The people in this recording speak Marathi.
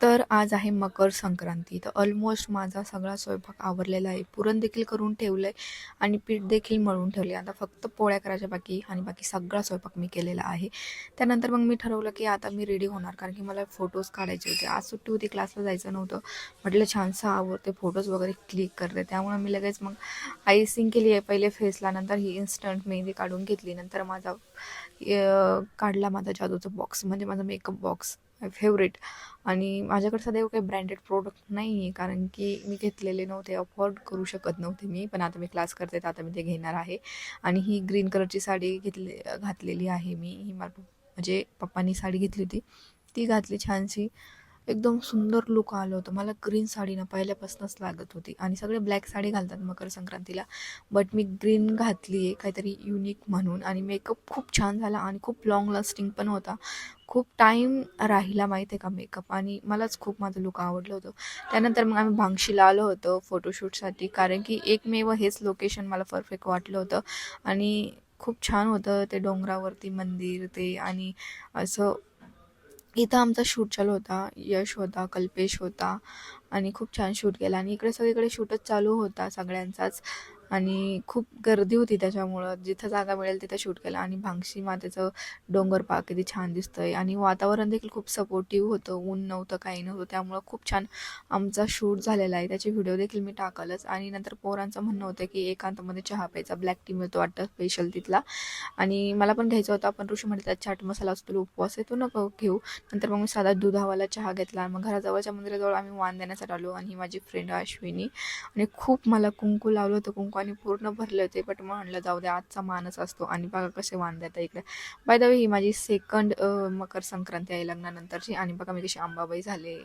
तर आज आहे मकर संक्रांती. तर ऑलमोस्ट माझा सगळा स्वयंपाक आवरलेला आहे. पुरण देखील करून ठेवलं आहे आणि पीठ देखील मळून ठेवले. आता फक्त पोळ्या करायच्या बाकी आणि बाकी सगळा स्वयंपाक मी केलेला आहे. त्यानंतर मग मी ठरवलं की आता मी रेडी होणार, कारण की मला फोटोज काढायचे होते. आज सुट्टी होती, क्लासला जायचं नव्हतं. म्हटलं छानसं आवरते, फोटोज वगैरे क्लिक करते. त्यामुळे मी लगेच मग आयसिंग केली आहे पहिले फेसला, नंतर ही इन्स्टंट मेहंदी काढून घेतली. नंतर काढला माझा जादूचा बॉक्स, म्हणजे माझा मेकअप बॉक्स फेवरेट. आणि माझ्याकडे सदैव काही ब्रँडेड प्रोडक्ट नाही आहे, कारण की मी घेतलेले नव्हते, अफोर्ड करू शकत नव्हते मी. पण आता मी क्लास करते तर आता मी ते घेणार आहे. आणि ही ग्रीन कलरची साडी घातलेली आहे मी. ही म्हणजे पप्पांनी साडी घेतली होती, ती घातली छानशी. एकदम सुंदर लुक आलं होतं. मला ग्रीन साडी ना पहिल्यापासूनच लागत होती आणि सगळे ब्लॅक साडी घालतात मकर संक्रांतीला, बट मी ग्रीन घातली आहे काहीतरी युनिक म्हणून. आणि मेकअप खूप छान झाला आणि खूप लॉंग लास्टिंग पण होता. खूप टाईम राहिला माहीत आहे का मेकअप, आणि मलाच खूप माझं लुक आवडलं होतं. त्यानंतर मग आम्ही भांगशीला आलो होतो फोटोशूटसाठी, कारण की एकमेव हेच लोकेशन मला परफेक्ट वाटलं होतं. आणि खूप छान होतं ते, डोंगरावरती मंदिर ते. आणि असं इथं आमचा शूट चालू होता, यश होता, कल्पेश होता आणि खूप छान शूट केला. आणि इकडे सगळीकडे शूटच चालू होता सगळ्यांचाच. आणि खूप गर्दी होती, त्याच्यामुळं जिथं जागा मिळेल तिथं शूट केलं. आणि भांगशी मातेचं डोंगर पहा किती छान दिसतंय, आणि वातावरण देखील खूप सपोर्टिव्ह होतं, ऊन नव्हतं काही नव्हतं, त्यामुळं खूप छान आमचा शूट झालेला आहे. त्याचे व्हिडिओ देखील मी टाकलच. आणि नंतर पोरांचं म्हणणं होतं की एकांतामध्ये चहा प्यायचा, ब्लॅक टी मिळतो वाटतं स्पेशल तिथला, आणि मला पण घ्यायचा होता. पण ऋषी म्हणतात चाट मसाला असतो, तुला उपवास आहे, तू नको घेऊ. नंतर मग मी साधा दुधावाला चहा घेतला. मग घराजवळच्या मंदिराजवळ आम्ही वाण देण्यासाठी आलो, आणि ही माझी फ्रेंड अश्विनी. आणि खूप मला कुंकू लावलं होतं, कुंकूने पूर्ण भरले होते. बट मग म्हणलं जाऊ दे, आजचा मानच असतो. आणि बघा कसे वाण देतात इकडे. बाय द वे ही माझी सेकंड मकर संक्रांती आहे लग्नानंतरची. आणि बघा मी कशी अंबाबाई झाले.